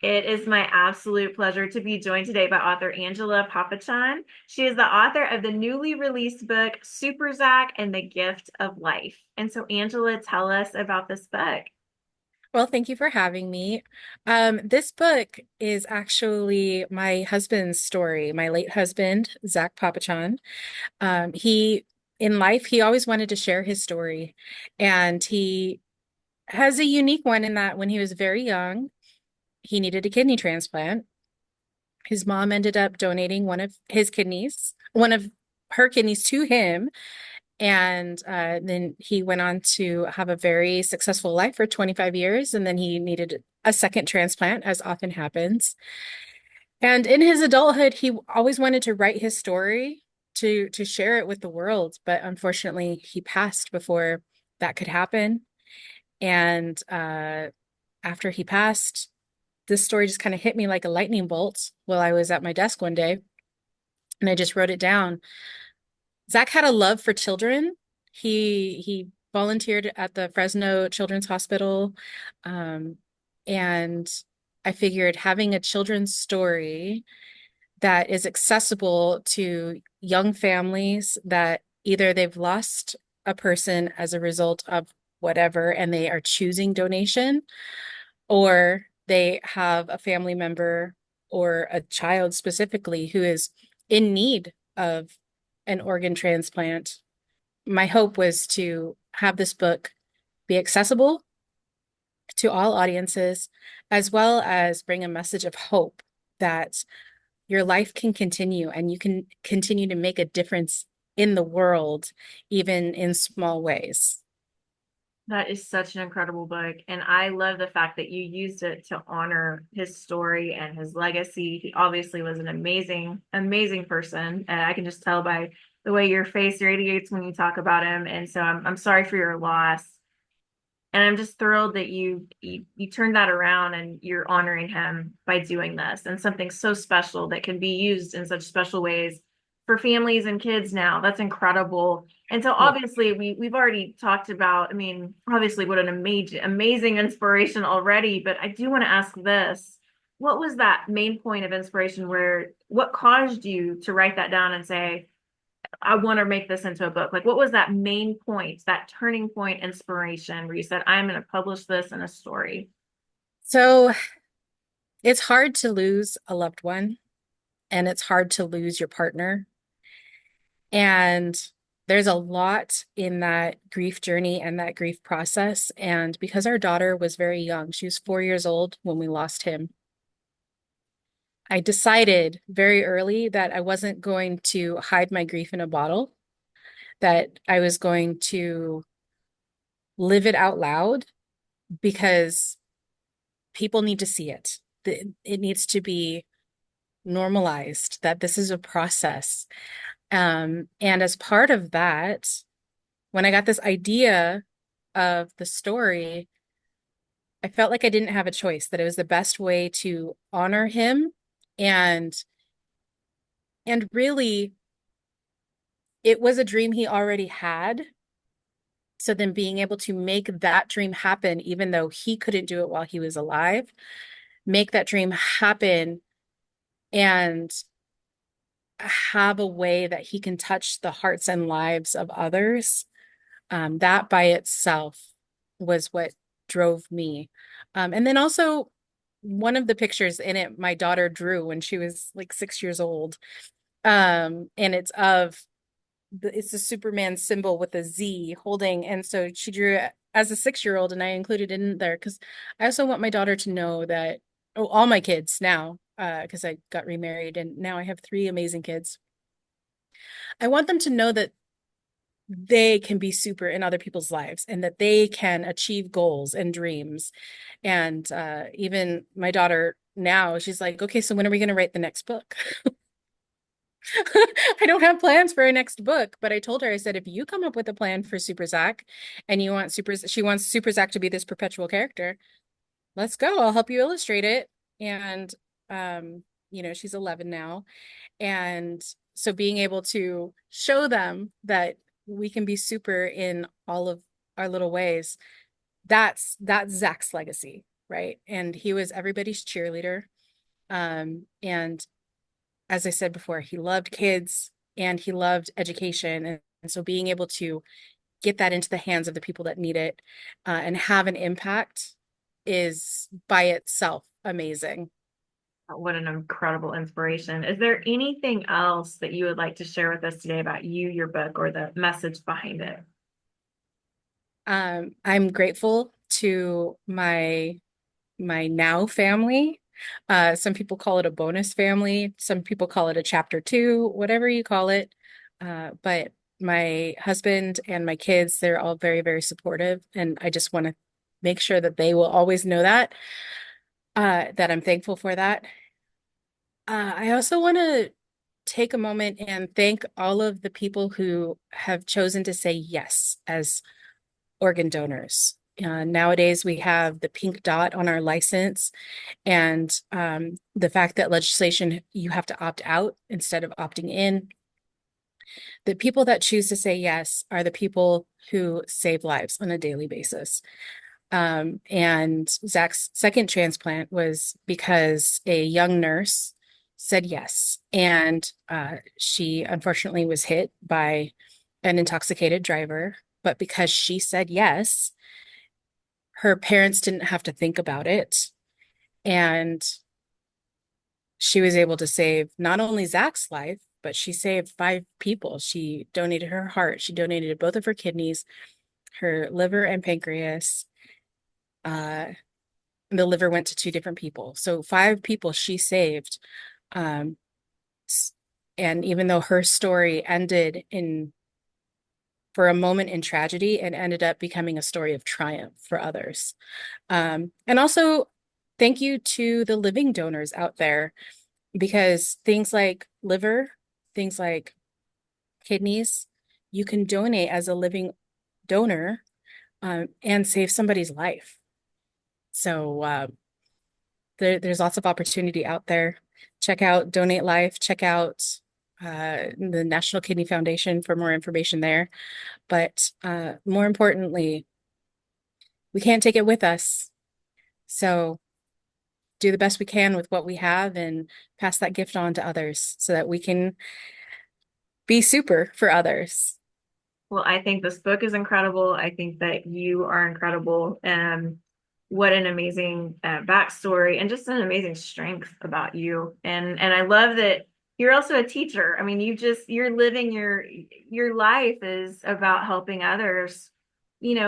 It is my absolute pleasure to be joined today by author Angela Pappachan. She is the author of the newly released book, Super Zach and the Gift of Life. And so, Angela, tell us about this book. Well, thank you for having me. This book is actually my husband's story, my late husband, Zach Pappachan. In life, he always wanted to share his story, and he has a unique one in that when he was very young, he needed a kidney transplant. His mom ended up donating one of her kidneys to him, and then he went on to have a very successful life for 25 years. And then he needed a second transplant, as often happens. And in his adulthood, he always wanted to write his story to share it with the world. But unfortunately, he passed before that could happen. And after he passed, this story just kind of hit me like a lightning bolt while I was at my desk one day. And I just wrote it down. Zach had a love for children. He volunteered at the Fresno Children's Hospital. Um, and I figured having a children's story that is accessible to young families that either they've lost a person as a result of whatever and they are choosing donation, or they have a family member or a child specifically who is in need of an organ transplant. My hope was to have this book be accessible to all audiences, as well as bring a message of hope that your life can continue and you can continue to make a difference in the world, even in small ways. That is such an incredible book. And I love the fact that you used it to honor his story and his legacy. He obviously was an amazing, amazing person. And I can just tell by the way your face radiates when you talk about him. And so I'm sorry for your loss. And I'm just thrilled that you turned that around and you're honoring him by doing this and something so special that can be used in such special ways for families and kids now. That's incredible. And so Yeah. obviously we've already talked about, I mean, obviously what an amazing inspiration already, but I do want to ask this. What was that main point of inspiration where what caused you to write that down and say, I want to make this into a book? Like, what was that main point, that turning point inspiration where you said, I'm going to publish this in a story? So it's hard to lose a loved one, and it's hard to lose your partner. And there's a lot in that grief journey and that grief process. And because our daughter was very young, she was 4 years old when we lost him, I decided very early that I wasn't going to hide my grief in a bottle, that I was going to live it out loud because people need to see it. It needs to be normalized that this is a process. And as part of that, when I got this idea of the story, I felt like I didn't have a choice, that it was the best way to honor him and really it was a dream he already had. So then being able to make that dream happen, even though he couldn't do it while he was alive, make that dream happen and have a way that he can touch the hearts and lives of others. That by itself was what drove me. And then also, one of the pictures in it, my daughter drew when she was like 6 years old. And it's a Superman symbol with a Z holding. And so she drew it as a 6 year old, and I included it in there because I also want my daughter to know that, oh, all my kids now, because I got remarried and now I have three amazing kids. I want them to know that they can be super in other people's lives and that they can achieve goals and dreams. And even my daughter now, she's like, okay, so when are we going to write the next book? I don't have plans for a next book, but I told her, I said, if you come up with a plan for Super Zach and she wants Super Zach to be this perpetual character, let's go. I'll help you illustrate it. And, she's 11 now. And so being able to show them that we can be super in all of our little ways, that's Zach's legacy. right? And he was everybody's cheerleader. And as I said before, he loved kids and he loved education. And so being able to get that into the hands of the people that need it, and have an impact is by itself amazing. What an incredible inspiration. Is there anything else that you would like to share with us today about you, your book, or the message behind it? I'm grateful to my now family. Some people call it a bonus family. Some people call it a chapter two, whatever you call it. But my husband and my kids, they're all very, very supportive. And I just want to make sure that they will always know that I'm thankful for that. I also want to take a moment and thank all of the people who have chosen to say yes as organ donors. Nowadays, we have the pink dot on our license, and the fact that legislation, you have to opt out instead of opting in. The people that choose to say yes are the people who save lives on a daily basis. And Zach's second transplant was because a young nurse said yes. And she unfortunately was hit by an intoxicated driver. But because she said yes, her parents didn't have to think about it. And she was able to save not only Zach's life, but she saved five people. She donated her heart, she donated both of her kidneys, her liver and pancreas. Uh, the liver went to two different people. So five people she saved. Um, and even though her story ended in for a moment in tragedy, and ended up becoming a story of triumph for others. And also, thank you to the living donors out there, because things like liver, things like kidneys, you can donate as a living donor, and save somebody's life. So there's lots of opportunity out there. Check out Donate Life, check out the National Kidney Foundation for more information there. But more importantly, we can't take it with us. So do the best we can with what we have and pass that gift on to others so that we can be super for others. Well, I think this book is incredible. I think that you are incredible. What an amazing backstory and just an amazing strength about you. And I love that you're also a teacher. I mean, you're living your life is about helping others,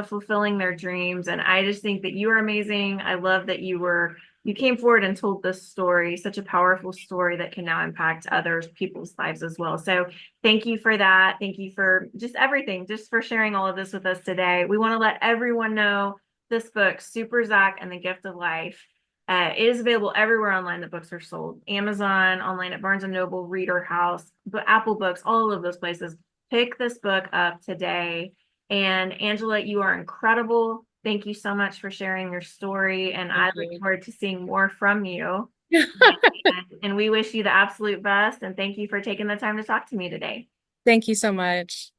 fulfilling their dreams. And I just think that you are amazing. I love that you came forward and told this story, such a powerful story that can now impact others, people's lives as well. So thank you for that. Thank you for just everything, just for sharing all of this with us today. We want to let everyone know this book, Super Zach and the Gift of Life. It is available everywhere online that books are sold. Amazon, online at Barnes& and Noble, Reader House, Apple Books, all of those places. Pick this book up today. And Angela, you are incredible. Thank you so much for sharing your story. And I Thank look you. forward to seeing more from you. And we wish you the absolute best. And thank you for taking the time to talk to me today. Thank you so much.